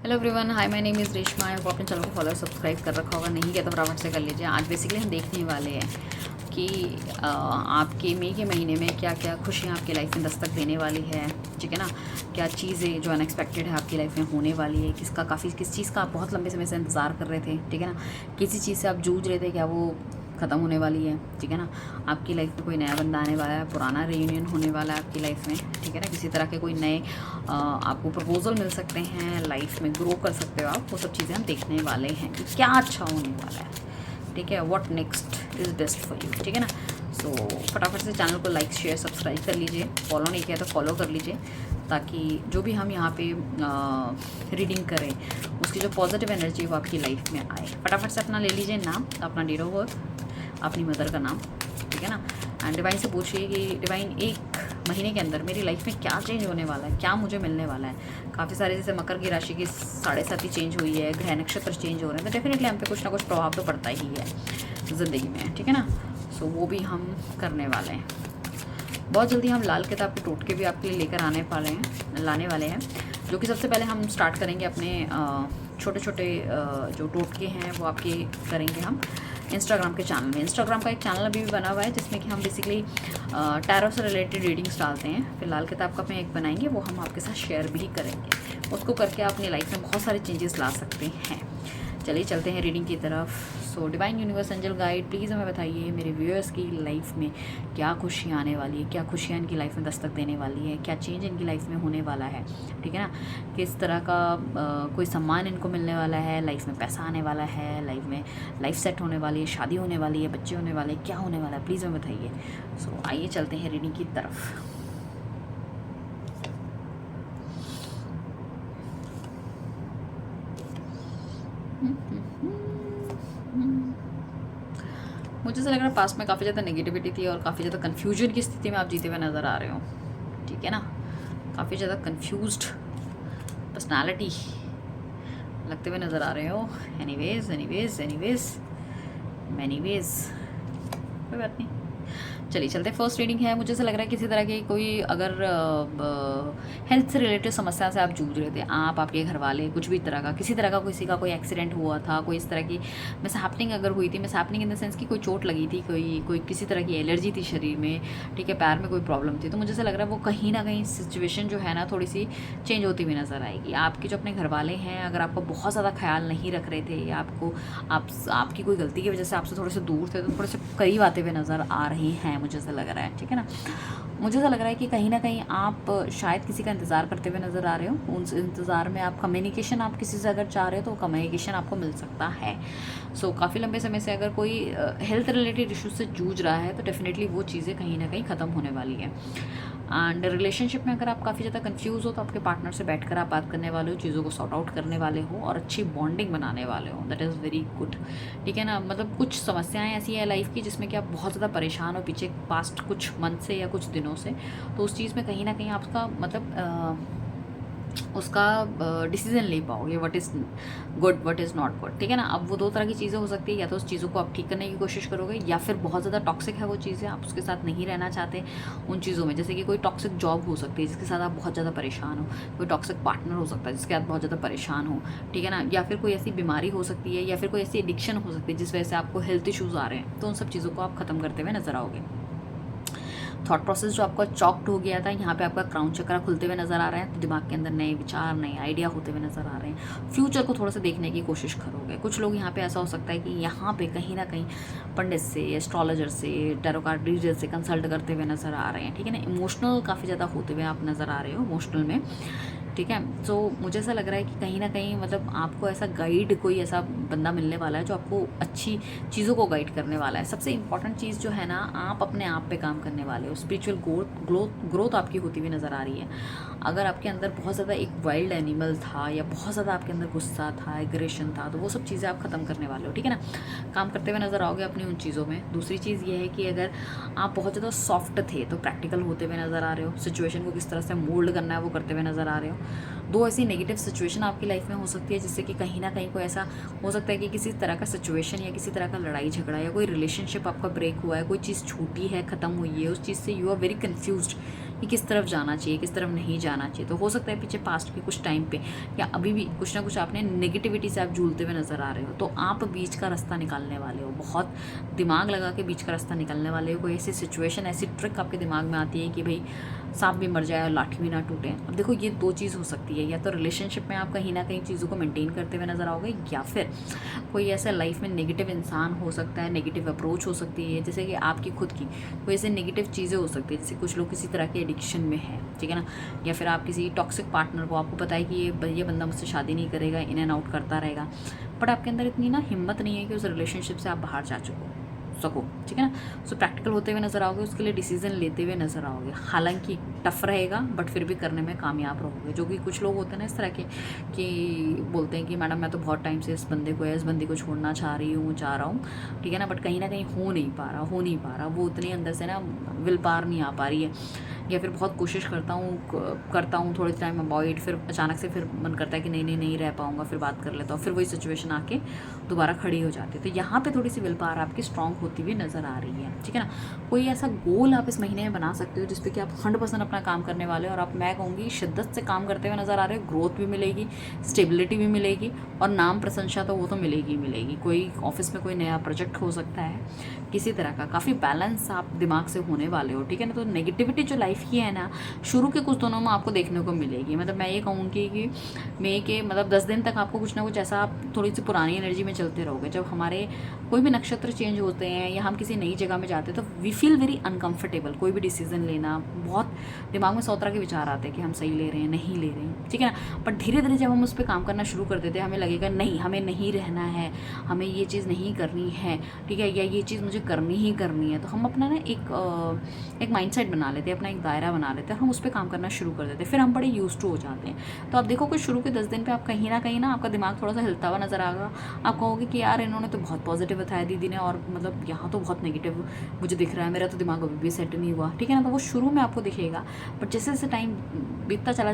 Hello everyone, hi my name is Reshma. I hope आपने channel को follow subscribe कर रखा होगा, नहीं किया तो फटाफट से कर लीजिए। आज बेसिकली हम देखने वाले हैं कि आपके मई के महीने में क्या क्या खुशियाँ आपकी लाइफ में दस्तक देने वाली है, ठीक है ना। क्या चीज़ें जो अनएक्सपेक्टेड है आपकी लाइफ में होने वाली है, किस चीज़ का आप बहुत लंबे समय से इंतज़ार कर रहे थे, ठीक है ना। किसी चीज़ से आप जूझ रहे थे, क्या वो ख़त्म होने वाली है, ठीक है ना। आपकी लाइफ में कोई नया बंदा आने वाला है, पुराना रीयूनियन होने वाला है आपकी लाइफ में, ठीक है ना। किसी तरह के कोई नए आपको प्रपोजल मिल सकते हैं, लाइफ में ग्रो कर सकते हो आप। वो सब चीज़ें हम देखने वाले हैं कि क्या अच्छा होने वाला है, ठीक है। What next is best for you, ठीक है ना। सो फटाफट से चैनल को लाइक शेयर सब्सक्राइब कर लीजिए। फॉलो नहीं किया तो फॉलो कर लीजिए, ताकि जो भी हम यहाँ पे रीडिंग करें उसकी जो पॉजिटिव एनर्जी वो आपकी लाइफ में आए। फटाफट से अपना ले लीजिए नाम, अपना डेट ऑफ बर्थ, अपनी मदर का नाम, ठीक है ना। एंड डिवाइन से पूछिए कि डिवाइन एक महीने के अंदर मेरी लाइफ में क्या चेंज होने वाला है, क्या मुझे मिलने वाला है। काफ़ी सारे जैसे मकर की राशि की 7.5 चेंज हुई है, ग्रह नक्षत्र चेंज हो रहे हैं, तो डेफिनेटली हम पे कुछ ना कुछ प्रभाव तो पड़ता ही है ज़िंदगी में, ठीक है ना। सो वो भी हम करने वाले हैं। बहुत जल्दी हम लाल किताब के टोटके भी आपके लिए लेकर लाने वाले हैं, जो कि सबसे पहले हम स्टार्ट करेंगे अपने छोटे छोटे जो टोटके हैं वो आपके करेंगे हम इंस्टाग्राम के चैनल में। इंस्टाग्राम का एक चैनल अभी भी बना हुआ है जिसमें कि हम बेसिकली टैरो से रिलेटेड रीडिंग्स डालते हैं। फिर लाल किताब का अपने एक बनाएंगे, वो हम आपके साथ शेयर भी करेंगे। उसको करके आप अपनी लाइफ में बहुत सारे चेंजेस ला सकते हैं। चलिए चलते हैं रीडिंग की तरफ। So divine universe angel guide, please हमें बताइए मेरे व्यूअर्स की लाइफ में क्या खुशियाँ आने वाली है, क्या खुशियाँ इनकी लाइफ में दस्तक देने वाली है, क्या चेंज इनकी लाइफ में होने वाला है, ठीक है ना। किस तरह का कोई सम्मान इनको मिलने वाला है, लाइफ में पैसा आने वाला है, लाइफ में लाइफ सेट होने वाली है, शादी होने वाली है, बच्चे होने वाले हैं, क्या होने वाला है, प्लीज़ हमें बताइए। सो आइए चलते हैं रीडिंग की तरफ। मुझे ऐसा लग रहा है पास्ट में काफ़ी ज़्यादा नेगेटिविटी थी और काफ़ी ज़्यादा कन्फ्यूजन की स्थिति में आप जीते हुए नज़र आ रहे हो, ठीक है ना। काफ़ी ज़्यादा कन्फ्यूज्ड पर्सनालिटी लगते हुए नज़र आ रहे हो। एनीवेज कोई बात नहीं, चलिए चलते। फर्स्ट रीडिंग है, मुझे ऐसा लग रहा है किसी तरह की कोई अगर हेल्थ से रिलेटेड समस्या से आप जूझ रहे थे, आप आपके घर वाले, कुछ भी तरह का किसी तरह का किसी का कोई एक्सीडेंट हुआ था, कोई इस तरह की मिसहैपनिंग अगर हुई थी, मिसहैपनिंग इन द सेंस कि कोई चोट लगी थी, कोई किसी तरह की एलर्जी थी शरीर में, ठीक है, पैर में कोई प्रॉब्लम थी, तो मुझे ऐसा लग रहा है वो कहीं ना कहीं सिचुएशन जो है ना थोड़ी सी चेंज होती हुई नज़र आएगी। आपके जो अपने घर वाले हैं, अगर आपको बहुत ज़्यादा ख्याल नहीं रख रहे थे या आपकी कोई गलती की वजह से आपसे थोड़े से दूर थे, तो थोड़े से करीब आते हुए नज़र आ रही हैं, मुझे ऐसा लग रहा है, ठीक है ना। मुझे ऐसा लग रहा है कि कहीं ना कहीं आप शायद किसी का इंतज़ार करते हुए नज़र आ रहे हो। उस इंतज़ार में आप कम्युनिकेशन, आप किसी से अगर चाह रहे हो तो कम्युनिकेशन आपको मिल सकता है। सो काफ़ी लंबे समय से अगर कोई हेल्थ रिलेटेड इशू से जूझ रहा है तो डेफिनेटली वो चीज़ें कहीं ना कहीं ख़त्म होने वाली है। एंड रिलेशनशिप में अगर आप काफ़ी ज़्यादा कंफ्यूज हो तो आपके पार्टनर से बैठकर आप बात करने वाले हो, चीज़ों को सॉर्ट आउट करने वाले हो और अच्छी बॉन्डिंग बनाने वाले हो। दैट इज़ वेरी गुड, ठीक है ना। मतलब कुछ समस्याएं ऐसी है लाइफ की जिसमें कि आप बहुत ज़्यादा परेशान हो पीछे पास्ट कुछ मंथ से या कुछ दिनों से, तो उस चीज़ में कहीं ना कहीं आपका मतलब उसका डिसीजन ले पाओगे, what is good what is not good, ठीक है ना। अब वो दो तरह की चीज़ें हो सकती है, या तो उस चीज़ों को आप ठीक करने की कोशिश करोगे, या फिर बहुत ज़्यादा टॉक्सिक है वो चीज़ें, आप उसके साथ नहीं रहना चाहते उन चीज़ों में। जैसे कि कोई टॉक्सिक जॉब हो सकती है जिसके साथ आप बहुत ज़्यादा परेशान हो, कोई टॉक्सिक पार्टनर हो सकता है जिसके साथ बहुत ज़्यादा परेशान हो, ठीक है ना। या फिर कोई ऐसी बीमारी हो सकती है, या फिर कोई ऐसी एडिक्शन हो सकती है जिस वजह से आपको हेल्थ इशूज़ आ रहे हैं, तो उन सब चीज़ों को आप ख़त्म करते हुए नजर आओगे। थॉट प्रोसेस जो आपका चॉक्ड हो गया था, यहाँ पे आपका क्राउन चक्रा खुलते हुए नजर आ रहे हैं, तो दिमाग के अंदर नए विचार, नए आइडिया होते हुए नजर आ रहे हैं। फ्यूचर को थोड़ा सा देखने की कोशिश करोगे। कुछ लोग यहाँ पे ऐसा हो सकता है कि यहाँ पे कहीं ना कहीं पंडित से, एस्ट्रोलॉजर से, टैरो कार्ड रीडर से कंसल्ट करते हुए नजर आ रहे हैं, ठीक है ना। इमोशनल काफ़ी ज़्यादा होते हुए आप नज़र आ रहे हो, इमोशनल में, ठीक है। तो मुझे ऐसा लग रहा है कि कहीं ना कहीं मतलब आपको ऐसा गाइड, कोई ऐसा बंदा मिलने वाला है जो आपको अच्छी चीज़ों को गाइड करने वाला है। सबसे इंपॉर्टेंट चीज़ जो है ना, आप अपने आप पे काम करने वाले हो। स्पिरिचुअल ग्रोथ आपकी होती हुई नज़र आ रही है। अगर आपके अंदर बहुत ज़्यादा एक वाइल्ड एनिमल था, या बहुत ज़्यादा आपके अंदर गुस्सा था, एग्रेशन था, तो वो सब चीज़ें आप ख़त्म करने वाले हो, ठीक है ना। काम करते हुए नज़र आओगे अपनी उन चीज़ों में। दूसरी चीज़ ये है कि अगर आप बहुत ज़्यादा सॉफ्ट थे तो प्रैक्टिकल होते हुए नज़र आ रहे हो। सिचुएशन को किस तरह से मोल्ड करना है वो करते हुए नज़र आ रहे हो। दो ऐसी नेगेटिव सिचुएशन आपकी लाइफ में हो सकती है जिससे कि कहीं ना कहीं कोई ऐसा हो सकता है कि किसी तरह का सिचुएशन या किसी तरह का लड़ाई झगड़ा या कोई रिलेशनशिप आपका ब्रेक हुआ है, कोई चीज़ छूटी है, ख़त्म हुई है, उस चीज़ से यू आर वेरी कन्फ्यूज्ड कि किस तरफ जाना चाहिए, किस तरफ नहीं जाना चाहिए। तो हो सकता है पीछे पास्ट के कुछ टाइम पे या अभी भी कुछ ना कुछ आपने नेगेटिविटी से आप झूलते हुए नज़र आ रहे हो, तो आप बीच का रास्ता निकालने वाले हो, बहुत दिमाग लगा के बीच का रास्ता निकालने वाले हो। कोई ऐसी सिचुएशन, ऐसी ट्रिक आपके दिमाग में आती है कि भाई सांप भी मर जाए और लाठी भी ना टूटे। अब देखो ये दो चीज़ हो सकती है, या तो रिलेशनशिप में आप कहीं ना कहीं चीज़ों को मेंटेन करते हुए नज़र आओगे, या फिर कोई ऐसा लाइफ में नेगेटिव इंसान हो सकता है, नेगेटिव अप्रोच हो सकती है, जैसे कि आपकी खुद की कोई ऐसे नेगेटिव चीज़ें हो सकती है, जैसे कुछ लोग किसी तरह के एडिक्शन में है, ठीक है ना, या फिर आप किसी टॉक्सिक पार्टनर को, आपको पता है कि ये बंदा मुझसे शादी नहीं करेगा, इन एंड आउट करता रहेगा, बट आपके अंदर इतनी ना हिम्मत नहीं है कि उस रिलेशनशिप से आप बाहर जा सको, ठीक है ना। सो प्रैक्टिकल होते हुए नज़र आओगे, उसके लिए डिसीजन लेते हुए नज़र आओगे, हालांकि टफ रहेगा बट फिर भी करने में कामयाब रहोगे। जो कि कुछ लोग होते हैं ना इस तरह के कि बोलते हैं कि मैडम मैं तो बहुत टाइम से इस बंदी को छोड़ना चाह रहा हूँ, ठीक है ना, बट कहीं ना कहीं हो नहीं पा रहा, वो उतनी अंदर से ना विल पार नहीं आ पा रही है, या फिर बहुत कोशिश करता हूँ थोड़े टाइम अवॉइड, फिर अचानक से फिर मन करता है कि नहीं रह पाऊँगा, फिर बात कर लेता हूँ, फिर वही सिचुएशन आके दोबारा खड़ी हो जाती है। तो यहाँ पे थोड़ी सी विल पावर आपकी स्ट्रांग होती हुई नज़र आ रही है, ठीक है ना। कोई ऐसा गोल आप इस महीने में बना सकते हो जिसपे कि आप 100% अपना काम करने वाले हो, और आप, मैं कहूँगी, शिद्दत से काम करते हुए नज़र आ रहे हो। ग्रोथ भी मिलेगी, स्टेबिलिटी भी मिलेगी, और नाम प्रशंसा तो वो तो मिलेगी। कोई ऑफिस में कोई नया प्रोजेक्ट हो सकता है, किसी तरह का काफ़ी बैलेंस आप दिमाग से होने वाले हो, ठीक है ना। तो नेगेटिविटी जो लाइफ की है ना, शुरू के कुछ दिनों में आपको देखने को मिलेगी। मतलब मैं ये कहूँगी कि मई के 10 दिन तक आपको कुछ ना कुछ ऐसा, आप थोड़ी सी पुरानी एनर्जी में चलते रहोगे। जब हमारे कोई भी नक्षत्र चेंज होते हैं या हम किसी नई जगह में जाते हैं, तो वी फील वेरी अनकंफर्टेबल। कोई भी डिसीजन लेना, बहुत दिमाग में 100 तरह के विचार आते हैं कि हम सही ले रहे हैं, नहीं ले रहे हैं, ठीक है ना। बट धीरे धीरे जब हम उस पर काम करना शुरू कर देते हैं, हमें लगेगा नहीं, हमें नहीं रहना है, हमें ये चीज़ नहीं करनी है, ठीक है, या ये चीज़ मुझे करनी ही करनी है। तो हम अपना ना एक माइंडसेट बना लेते हैं, अपना एक दायरा बना लेते हैं, हम उस पर काम करना शुरू कर देते हैं, फिर हम बड़े यूज्ड टू हो जाते हैं। तो आप देखो कि शुरू के 10 दिन पे आप कहीं ना आपका दिमाग थोड़ा सा हिलता हुआ नजर आएगा। आप कहोगे कि यार इन्होंने तो बहुत पॉजिटिव बताया दीदी ने, और मतलब यहाँ तो बहुत नेगेटिव मुझे दिख रहा है, मेरा तो दिमाग अभी भी सेट नहीं हुआ, ठीक है ना। तो वो शुरू में आपको दिखेगा, बट जैसे जैसे टाइम बीतता चला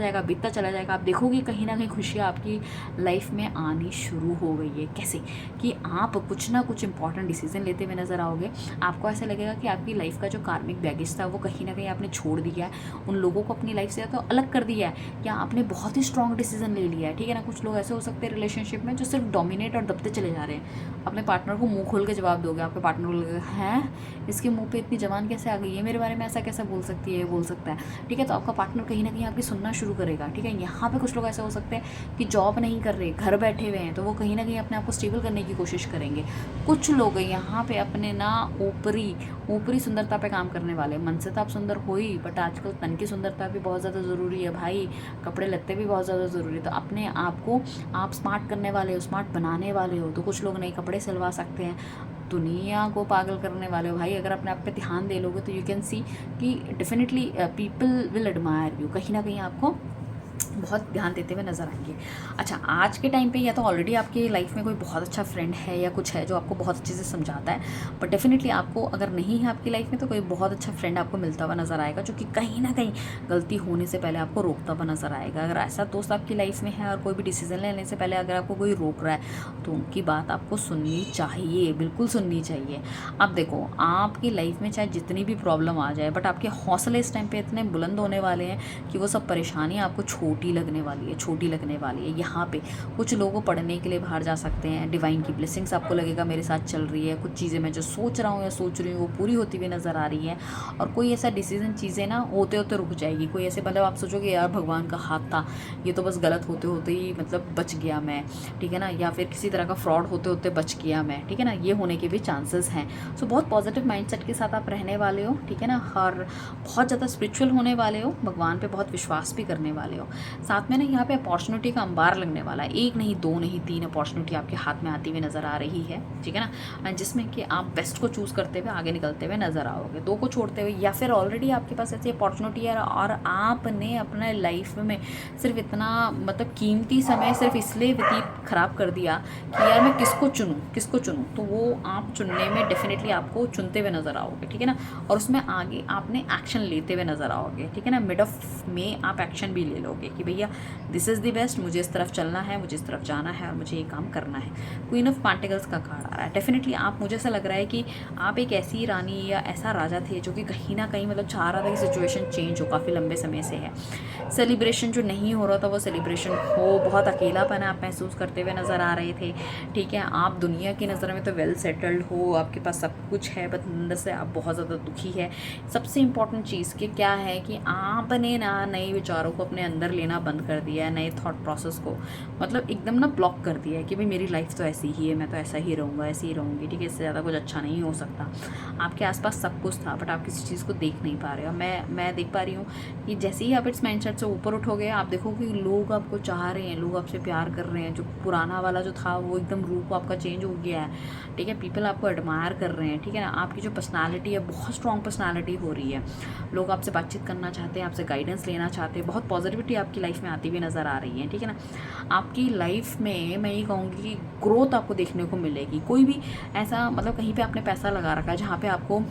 जाएगा, आप देखोगे कहीं ना कहीं खुशियाँ आपकी लाइफ में आनी शुरू हो गई है। कैसे कि आप कुछ ना कुछ इंपॉर्टेंट डिसीजन लेते हुए नजर आओगे। आपको ऐसा लगेगा कि आपकी लाइफ का जो कार्मिक बैगेज था वो कहीं ना कहीं आपने छोड़ दिया है, उन लोगों को अपनी लाइफ से तो अलग कर दिया है, या आपने बहुत ही स्ट्रॉन्ग डिसीजन ले लिया है, ठीक है ना। कुछ लोग ऐसे हो सकते हैं रिलेशनशिप में जो सिर्फ डोमिनेट और दबते चले जा रहे हैं। अपने पार्टनर को मुंह खोल के जवाब दोगे, आपके पार्टनर को लगेगा हैं इसके मुंह पे इतनी जबान कैसे आ गई है, मेरे बारे में ऐसा कैसे बोल सकती है, बोल सकता है, ठीक है। तो आपका पार्टनर कहीं ना कहीं आपकी सुनना शुरू करेगा, ठीक है। यहाँ पे कुछ लोग ऐसे हो सकते हैं कि जॉब नहीं कर रहे, घर बैठे हुए हैं, तो वो कहीं ना कहीं अपने आप को स्टेबल करने की कोशिश करेंगे। कुछ लोग यहाँ पे अपने ना ऊपरी सुंदरता पे काम करने वाले। मन से तो आप सुंदर हो ही, बट आजकल तन की सुंदरता भी बहुत ज़्यादा ज़रूरी है भाई, कपड़े लत्ते भी बहुत ज़्यादा ज़रूरी है। तो अपने आप को आप स्मार्ट करने वाले हो, स्मार्ट बनाने वाले हो, तो कुछ लोग नए कपड़े सिलवा सकते हैं, दुनिया को पागल करने वाले हो भाई। अगर अपने आप पे ध्यान दे लोगे तो यू कैन सी कि definitely people will admire you, कहीं ना कहीं आपको बहुत ध्यान देते हुए नजर आएंगे। अच्छा, आज के टाइम पे या तो ऑलरेडी आपकी लाइफ में कोई बहुत अच्छा फ्रेंड है या कुछ है जो आपको बहुत अच्छे से समझाता है, बट डेफिनेटली आपको अगर नहीं है आपकी लाइफ में तो कोई बहुत अच्छा फ्रेंड आपको मिलता हुआ नजर आएगा, जो कि कहीं ना कहीं गलती होने से पहले आपको रोकता हुआ नजर आएगा। अगर ऐसा दोस्त आपकी लाइफ में है और कोई भी डिसीजन लेने से पहले अगर आपको कोई रोक रहा है, तो उनकी बात आपको सुननी चाहिए, बिल्कुल सुननी चाहिए। अब देखो, आपकी लाइफ में चाहे जितनी भी प्रॉब्लम आ जाए, बट आपके हौसले इस टाइम पे इतने बुलंद होने वाले हैं कि वो सब परेशानियाँ आपको छोटी लगने वाली है। यहाँ पे कुछ लोगों को पढ़ने के लिए बाहर जा सकते हैं, डिवाइन की ब्लेसिंग्स आपको लगेगा मेरे साथ चल रही है, कुछ चीज़ें मैं जो सोच रहा हूँ या सोच रही हूँ वो पूरी होती हुई नज़र आ रही है। और कोई ऐसा डिसीजन चीज़ें ना होते होते रुक जाएगी। कोई ऐसे मतलब आप सोचोगे यार भगवान का हाथ था, ये तो बस गलत होते होते ही मतलब बच गया मैं, ठीक है ना, या फिर किसी तरह का फ्रॉड होते होते बच गया मैं, ठीक है ना, ये होने के भी चांसेस हैं। सो बहुत पॉजिटिव माइंडसेट के साथ आप रहने वाले हो, ठीक है ना, और बहुत ज़्यादा स्पिरिचुअल होने वाले हो, भगवान पे बहुत विश्वास भी करने वाले हो। साथ में ना यहाँ पे अपॉर्चुनिटी का अंबार लगने वाला है, 1 नहीं 2 नहीं 3 अपॉर्चुनिटी आपके हाथ में आती हुई नज़र आ रही है, ठीक है ना, जिसमें कि आप बेस्ट को चूज़ करते हुए आगे निकलते हुए नज़र आओगे, 2 को छोड़ते हुए, या फिर ऑलरेडी आपके पास ऐसी अपॉर्चुनिटी है और आपने अपने लाइफ में सिर्फ इतना मतलब कीमती समय सिर्फ इसलिए व्यतीत खराब कर दिया कि यार मैं किसको चुनूँ, तो वो आप चुनने में डेफिनेटली आपको चुनते हुए नज़र आओगे, ठीक है ना, और उसमें आगे आपने एक्शन लेते हुए नज़र आओगे, ठीक है ना। मिड ऑफ में आप एक्शन भी ले लोगे। होंगे कि भैया दिस इज़ द बेस्ट, मुझे इस तरफ चलना है, मुझे इस तरफ जाना है और मुझे ये काम करना है। क्वीन ऑफ पेंटिकल्स का कार्ड आ रहा है। डेफिनेटली आप, मुझे ऐसा लग रहा है कि आप एक ऐसी रानी या ऐसा राजा थे जो कि कहीं ना कहीं मतलब चाह रहा था कि सिचुएशन चेंज हो, काफ़ी लंबे समय से है। सेलिब्रेशन जो नहीं हो रहा था वो सेलिब्रेशन हो, बहुत अकेलापन आप महसूस करते हुए नज़र आ रहे थे, ठीक है। आप दुनिया की नज़र में तो वेल सेटल्ड हो, आपके पास सब कुछ है, बट अंदर से आप बहुत ज़्यादा दुखी है। सबसे इम्पॉर्टेंट चीज़ कि क्या है कि आपने ना नए विचारों को अपने अंदर लेना बंद कर दिया है, नए थॉट प्रोसेस को मतलब एकदम ना ब्लॉक कर दिया है कि भाई मेरी लाइफ तो ऐसी ही है, मैं तो ऐसा ही रहूँगा, ऐसे ही रहूँगी, ठीक है, इससे ज़्यादा कुछ अच्छा नहीं हो सकता। आपके आसपास सब कुछ था बट आप किसी चीज़ को देख नहीं पा रहे हो। मैं देख पा रही हूँ कि जैसे ही आप इस माइंडसेट से ऊपर उठोगे, आप देखो कि लोग आपको चाह रहे हैं, लोग आपसे प्यार कर रहे हैं। जो पुराना वाला जो था वो एकदम रूप आपका चेंज हो गया है, ठीक है। पीपल आपको एडमायर कर रहे हैं, ठीक है ना। आपकी जो पर्सनालिटी है बहुत स्ट्रॉन्ग पर्सनालिटी हो रही है, लोग आपसे बातचीत करना चाहते हैं, आपसे गाइडेंस लेना चाहते हैं, बहुत पॉजिटिविटी आपकी लाइफ में आती हुई नज़र आ रही है, ठीक है ना। आपकी लाइफ में मैं ये कहूँगी कि ग्रोथ आपको देखने को मिलेगी। कोई भी ऐसा मतलब कहीं पे आपने पैसा लगा रखा है जहाँ पे आपको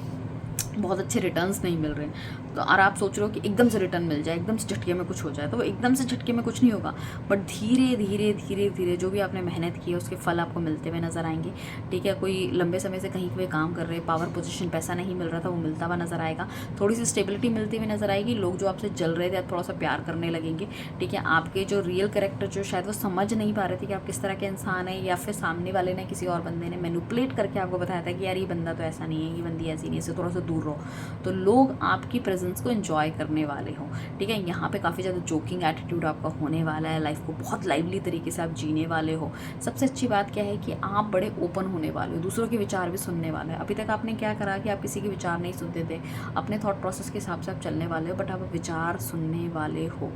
बहुत अच्छे रिटर्न्स नहीं मिल रहे हैं, तो और आप सोच रहे हो कि एकदम से रिटर्न मिल जाए, एकदम से झटके में कुछ हो जाए, तो वो एकदम से झटके में कुछ नहीं होगा, बट धीरे धीरे धीरे धीरे जो भी आपने मेहनत की है उसके फल आपको मिलते हुए नजर आएंगे, ठीक है। कोई लंबे समय से कहीं पे काम कर रहे हैं, पावर पोजीशन पैसा नहीं मिल रहा था, वो मिलता हुआ नजर आएगा, थोड़ी सी स्टेबिलिटी मिलती हुई नजर आएगी। लोग जो आपसे जल रहे थे आप थोड़ा सा प्यार करने लगेंगे, ठीक है। आपके जो रियल कैरेक्टर जो शायद वो समझ नहीं पा रहे थे कि आप किस तरह के इंसान है, या फिर सामने वाले ने किसी और बंदे ने मैनिपुलेट करके आपको बताया था कि यार ये बंदा तो ऐसा नहीं है, ये बंदी ऐसी नहीं है, इससे थोड़ा सा दूर रहो, तो लोग आपकी प्रेजेंस को एंजॉय करने वाले हो, ठीक है। यहाँ पे काफ़ी ज़्यादा जोकिंग एटीट्यूड आपका होने वाला है, लाइफ को बहुत लाइवली तरीके से आप जीने वाले हो। सबसे अच्छी बात क्या है कि आप बड़े ओपन होने वाले हो, दूसरों के विचार भी सुनने वाले हैं। अभी तक आपने क्या करा कि आप किसी के विचार नहीं सुनते थे, अपने थॉट प्रोसेस के हिसाब से आप चलने वाले हो, बट आप विचार सुनने वाले हो,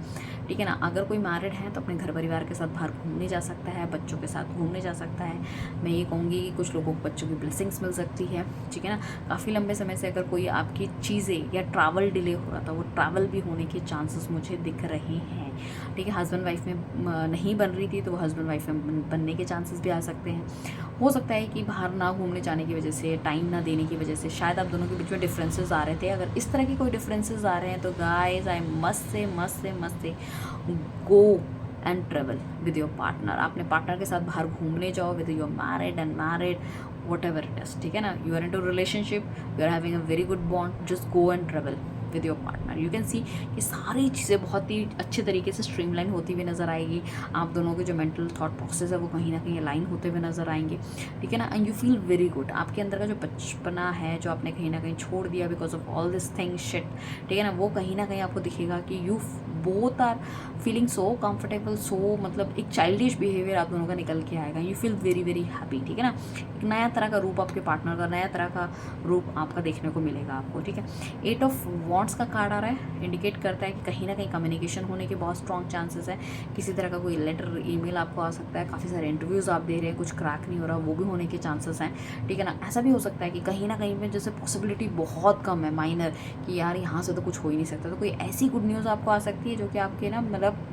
ठीक है ना। अगर कोई मैरिड है तो अपने घर परिवार के साथ बाहर घूमने जा सकता है, बच्चों के साथ घूमने जा सकता है। मैं ये कहूँगी कि कुछ लोगों को बच्चों की ब्लेसिंग्स मिल सकती है, ठीक है ना। काफ़ी लंबे समय से अगर कोई आपकी चीज़ें या ट्रैवल डिले हो रहा था, वो ट्रैवल भी होने के चांसेस मुझे दिख रहे हैं, ठीक है। हस्बैंड वाइफ में नहीं बन रही थी तो वो हस्बैंड वाइफ में बनने के चांसेस भी आ सकते हैं। हो सकता है कि बाहर ना घूमने जाने की वजह से, टाइम ना देने की वजह से शायद आप दोनों के बीच में डिफरेंसेस आ रहे थे। अगर इस तरह की कोई डिफरेंसेस आ रहे हैं तो guys I must say go and travel with your partner. अपने पार्टनर के साथ बाहर घूमने जाओ, with your married and married whatever it is, ठीक है ना। You are into relationship, you are having a very good bond, just go and travel with your partner. You can see ये सारी चीज़ें बहुत ही अच्छे तरीके से स्ट्रीमलाइन होती हुई नज़र आएगी। आप दोनों के जो मेंटल थॉट प्रोसेस है वो कहीं ना कहीं अलाइन होते हुए नज़र आएंगे, ठीक है ना। And you feel very good. आपके अंदर का जो बचपना है जो आपने कहीं ना कहीं छोड़ दिया because of all this thing shit, ठीक है ना, वो कहीं ना कहीं आपको दिखेगा कि you both are feeling so comfortable, so मतलब एक चाइल्डिश बिहेवियर आप दोनों का निकल के आएगा। You feel very very happy, ठीक है ना। एक नया तरह का रूप आपके पार्टनर का, नया तरह का रूप आपका देखने को मिलेगा आपको, ठीक है। 8 ऑफ वॉन्ड्स का कार्ड आ रहा है, इंडिकेट करता है कि कहीं ना कहीं कम्युनिकेशन होने के बहुत स्ट्रॉन्ग चांसेस है। किसी तरह का कोई लेटर ईमेल आपको आ सकता है, काफ़ी सारे इंटरव्यूज़ आप दे रहे हैं, कुछ क्रैक नहीं हो रहा, वो भी होने के चांसेस हैं, ठीक है ना। ऐसा भी हो सकता है कि कहीं ना कहीं में जैसे पॉसिबिलिटी बहुत कम है, माइनर, कि यार यहाँ से तो कुछ हो ही नहीं सकता, तो कोई ऐसी गुड न्यूज़ आपको आ सकती है जो कि आपके ना मतलब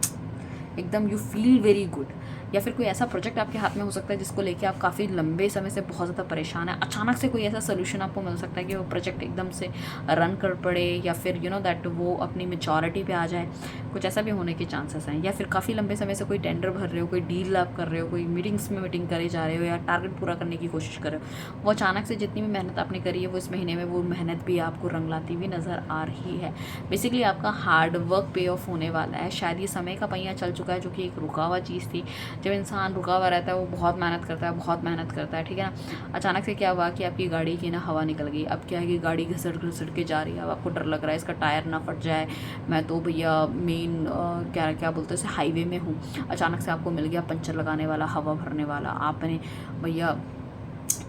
एकदम यू फील वेरी गुड। या फिर कोई ऐसा प्रोजेक्ट आपके हाथ में हो सकता है जिसको लेके आप काफ़ी लंबे समय से बहुत ज़्यादा परेशान है, अचानक से कोई ऐसा सोल्यूशन आपको मिल सकता है कि वो प्रोजेक्ट एकदम से रन कर पड़े, या फिर यू नो दैट वो अपनी मेचोरिटी पे आ जाए, कुछ ऐसा भी होने के चांसेस हैं। या फिर काफ़ी लंबे समय से कोई टेंडर भर रहे हो, कोई डील आप कर रहे हो, कोई मीटिंग्स में मीटिंग करे जा रहे हो, या टारगेट पूरा करने की कोशिश कर रहे हो, वो अचानक से जितनी भी मेहनत आपने करी है वो इस महीने में वो मेहनत भी आपको रंग लाती हुई नज़र आ रही है। बेसिकली आपका हार्ड वर्क पे ऑफ होने वाला है। शायद ये समय का पहिया चल चुका है जो कि एक रुका हुआ चीज़ थी। जब इंसान रुका हुआ रहता है वो बहुत मेहनत करता है, बहुत मेहनत करता है, ठीक है ना। अचानक से क्या हुआ कि आपकी गाड़ी की ना हवा निकल गई। अब क्या है कि गाड़ी घसट घसट के जा रही है, अब आपको डर लग रहा है इसका टायर ना फट जाए। मैं तो भैया मेन क्या क्या बोलते हैं हाईवे में हूँ, अचानक से आपको मिल गया पंचर लगाने वाला, हवा भरने वाला, आपने भैया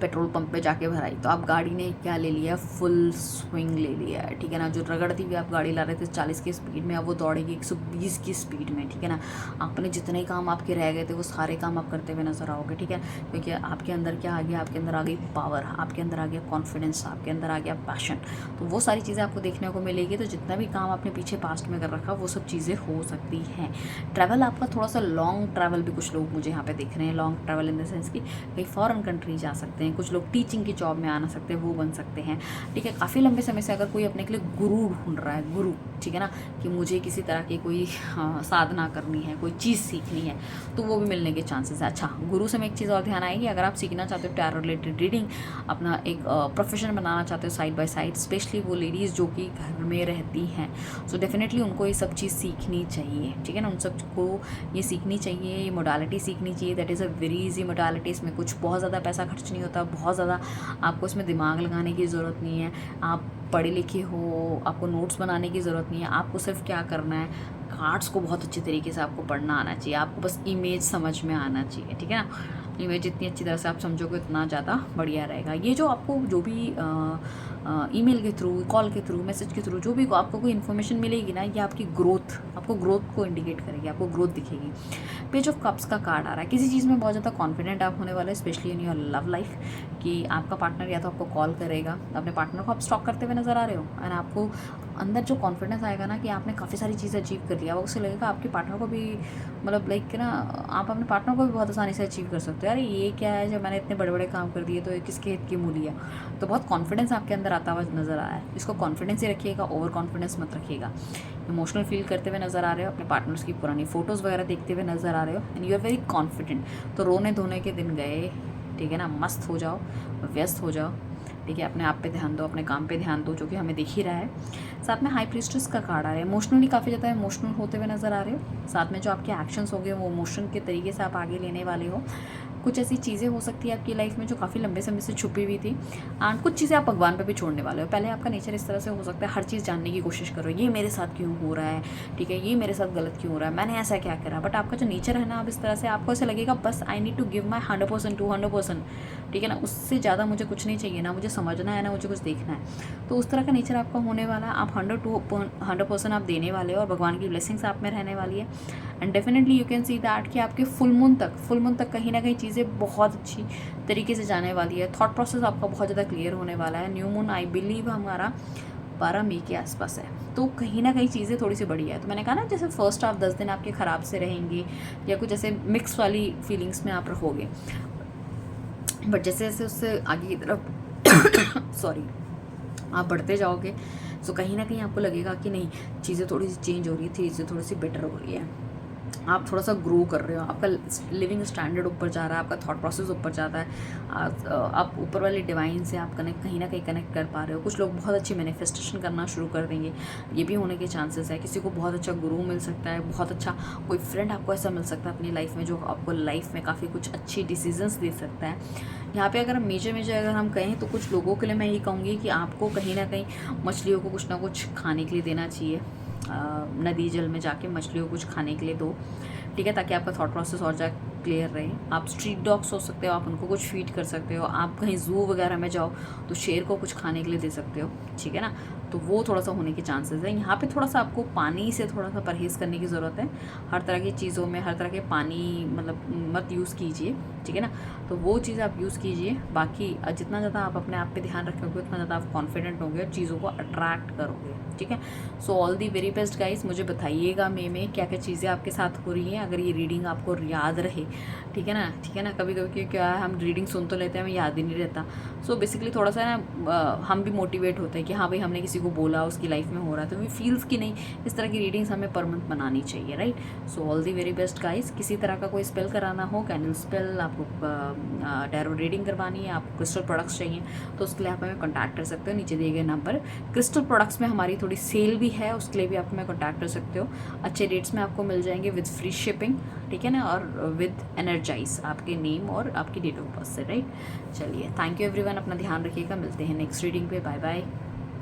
पेट्रोल पंप पे जाके भराई, तो आप गाड़ी ने क्या ले लिया, फुल स्विंग ले लिया है, ठीक है ना। जो रगड़ती हुई आप गाड़ी ला रहे थे 40 की स्पीड में, अब वो दौड़ेगी 120 की स्पीड में, ठीक है ना। आपने जितने काम आपके रह गए थे वो सारे काम आप करते हुए नजर आओगे, ठीक है। क्योंकि आपके अंदर क्या आ गया, आपके अंदर आ गई पावर, आपके अंदर आ गया कॉन्फिडेंस, आपके अंदर आ गया पैशन। तो वो सारी चीज़ें आपको देखने को मिलेगी। तो जितना भी काम आपने पीछे पास्ट में कर रखा वो सब चीज़ें हो सकती हैं। ट्रैवल आपका थोड़ा सा लॉन्ग ट्रैवल भी कुछ लोग मुझे यहाँ पे देख रहे हैं, long travel in the sense कि कहीं फॉरेन कंट्री जा सकते हैं, हैं, कुछ लोग टीचिंग की जॉब में आना सकते हैं, वो बन सकते हैं, ठीक है। काफ़ी लंबे समय से अगर कोई अपने के लिए गुरु ढूंढ रहा है, गुरु, ठीक है ना, कि मुझे किसी तरह की कोई साधना करनी है, कोई चीज़ सीखनी है, तो वो भी मिलने के चांसेस है। अच्छा, गुरु से मैं एक चीज़ और ध्यान आएगी, अगर आप सीखना चाहते हो टैरो रिलेटेड रीडिंग, अपना एक प्रोफेशन बनाना चाहते हो साइड बाय साइड, स्पेशली वो लेडीज़ जो कि घर में रहती हैं, सो डेफिनेटली उनको ये सब चीज़ सीखनी चाहिए, ठीक है ना। उन सबको ये सीखनी चाहिए, ये मोडालिटी सीखनी चाहिए। That is a very easy modality. इसमें कुछ बहुत ज़्यादा पैसा खर्च नहीं होता, बहुत ज़्यादा आपको इसमें दिमाग लगाने की ज़रूरत नहीं है। आप पढ़े लिखे हो, आपको नोट्स बनाने की ज़रूरत नहीं है। आपको सिर्फ क्या करना है, कार्ड्स को बहुत अच्छे तरीके से आपको पढ़ना आना चाहिए, आपको बस इमेज समझ में आना चाहिए, ठीक है ना। इमेज जितनी अच्छी तरह से आप समझोगे उतना ज़्यादा बढ़िया रहेगा। ये जो आपको जो भी ईमेल के थ्रू, कॉल के थ्रू, मैसेज के थ्रू जो भी आपको कोई इन्फॉर्मेशन मिलेगी ना, ये आपकी ग्रोथ, आपको ग्रोथ को इंडिकेट करेगी, आपको ग्रोथ दिखेगी। पेज ऑफ कप्स का कार्ड आ रहा है, किसी चीज़ में बहुत ज़्यादा कॉन्फिडेंट आप होने वाले हैं, specially in your love life, कि आपका पार्टनर या तो आपको कॉल करेगा, अपने पार्टनर को आप स्टॉक करते हुए नज़र आ रहे हो, एंड आपको अंदर जो कॉन्फिडेंस आएगा ना कि आपने काफ़ी सारी चीज़ें अचीव कर लिया, वो उससे लगेगा आपके पार्टनर को भी, मतलब लाइक ना, आप अपने पार्टनर को भी बहुत आसानी से अचीव कर सकते हो। यार ये क्या है, जब मैंने इतने बड़े बड़े काम कर दिए तो ये किसके हित की मूली है। तो बहुत कॉन्फिडेंस आपके अंदर आता हुआ नज़र आ रहा है। इसको कॉन्फिडेंस ही रखिएगा, ओवर कॉन्फिडेंस मत रखिएगा। इमोशनल फील करते हुए नज़र आ रहे हो, अपने पार्टनर्स की पुरानी फ़ोटोज़ वगैरह देखते हुए नज़र आ रहे हो, and you are very confident. तो रोने धोने के दिन गए, ठीक है ना, मस्त हो जाओ, व्यस्त हो जाओ, ठीक है। अपने आप पे ध्यान दो, अपने काम पे ध्यान दो, जो कि हमें दिख ही रहा है। साथ में हाई प्रीस्टेस का कार्ड आ रहा है, इमोशनली काफ़ी ज़्यादा इमोशनल होते हुए नज़र आ रहे हो। साथ में जो आपके एक्शंस होंगे वो इमोशन के तरीके से आप आगे लेने वाले हो। कुछ ऐसी चीज़ें हो सकती है आपकी लाइफ में जो काफ़ी लंबे समय से छुपी हुई थी, एंड कुछ चीज़ें आप भगवान पे भी छोड़ने वाले हो। पहले आपका नेचर इस तरह से हो सकता है, हर चीज़ जानने की कोशिश करो, ये मेरे साथ क्यों हो रहा है, ठीक है, ये मेरे साथ गलत क्यों हो रहा है, मैंने ऐसा क्या करा। बट आपका जो नेचर है ना, अब इस तरह से आपको ऐसा लगेगा बस I need to give my 100% 200%, ठीक है ना, उससे ज़्यादा मुझे कुछ नहीं चाहिए, ना मुझे समझना है, ना मुझे कुछ देखना है। तो उस तरह का नेचर आपका होने वाला है। आप 100% आप देने वाले हो, और भगवान की ब्लेसिंग्स आप में रहने वाली है। And definitely you can see that कि आपके फुल मून तक कहीं ना कहीं चीज़ें बहुत अच्छी तरीके से जाने वाली है। थॉट प्रोसेस आपका बहुत ज़्यादा क्लियर होने वाला है। न्यू मून आई बिलीव हमारा 12 मई के आसपास है, तो कहीं ना कहीं चीज़ें थोड़ी सी बढ़िया है। तो मैंने कहा ना, जैसे फर्स्ट हाफ 10 दिन आपके ख़राब से रहेंगे, या कुछ ऐसे मिक्स वाली फीलिंग्स में आप रहोगे, बट जैसे जैसे उससे आगे की तरफ सॉरी आप बढ़ते जाओगे, तो कहीं ना कहीं आपको लगेगा कि नहीं, चीज़ें थोड़ी सी चेंज हो रही है, चीज़ें थोड़ी सी बेटर हो रही है, आप थोड़ा सा ग्रो कर रहे हो, आपका लिविंग स्टैंडर्ड ऊपर जा रहा है, आपका थॉट प्रोसेस ऊपर जाता है, आप ऊपर वाली डिवाइन से आप कहीं ना कहीं कनेक्ट कर पा रहे हो। कुछ लोग बहुत अच्छी मैनिफेस्टेशन करना शुरू कर देंगे, ये भी होने के चांसेस है। किसी को बहुत अच्छा गुरु मिल सकता है, बहुत अच्छा कोई फ्रेंड आपको ऐसा मिल सकता है अपनी लाइफ में, जो आपको लाइफ में काफ़ी कुछ अच्छी डिसीजंस दे सकता है। यहाँ पे अगर मेजर अगर हम कहें, तो कुछ लोगों के लिए मैं ये कहूँगी कि आपको कहीं ना कहीं मछलियों को कुछ ना कुछ खाने के लिए देना चाहिए। नदी जल में जाके मछलियों को कुछ खाने के लिए दो, ठीक है, ताकि आपका थॉट प्रोसेस और ज़्यादा क्लियर रहे। आप स्ट्रीट डॉग्स हो सकते हो, आप उनको कुछ फीड कर सकते हो। आप कहीं ज़ू वगैरह में जाओ तो शेर को कुछ खाने के लिए दे सकते हो, ठीक है ना। तो वो थोड़ा सा होने के चांसेस है। यहाँ पे थोड़ा सा आपको पानी से थोड़ा सा परहेज़ करने की ज़रूरत है। हर तरह की चीज़ों में हर तरह के पानी मतलब मत यूज़ कीजिए, ठीक है ना। तो वो चीज़ आप यूज़ कीजिए। बाकी जितना ज़्यादा आप अपने आप पे ध्यान रखोगे, उतना ज़्यादा आप कॉन्फिडेंट होंगे और चीज़ों को अट्रैक्ट करोगे, ठीक है। So all the very best guys. मुझे बताइएगा मई में क्या क्या चीज़ें आपके साथ हो रही हैं, अगर ये रीडिंग आपको याद रहे, ठीक है ना, ठीक है ना। कभी कभी क्या है, हम रीडिंग सुन तो लेते हैं, हमें याद ही नहीं रहता। सो बेसिकली थोड़ा सा ना हम भी मोटिवेट होते हैं कि हाँ भाई, हमने किसी को बोला, उसकी लाइफ में हो रहा है, तो वी फील्स कि नहीं, इस तरह की रीडिंग्स हमें परमानेंट बनानी चाहिए, right. So all the very best guys. किसी तरह का कोई स्पेल कराना हो, कैंडल स्पेल, आपको टैरो रीडिंग करवानी है, आपको क्रिस्टल प्रोडक्ट्स चाहिए, तो उसके लिए आप हमें कॉन्टैक्ट कर सकते हो नीचे दिए गए नंबर। क्रिस्टल प्रोडक्ट्स में हमारी थोड़ी सेल भी है, उसके लिए भी आप हमें कॉन्टैक्ट कर सकते हो। अच्छे रेट्स में आपको मिल जाएंगे विद फ्री शिपिंग, ठीक है ना, और विद एनर्जाइज आपके नेम और आपकी डेट ऑफ बर्थ से, राइट। चलिए, थैंक यू एवरीवन, अपना ध्यान रखिएगा, मिलते हैं नेक्स्ट रीडिंग पे, बाय बाय।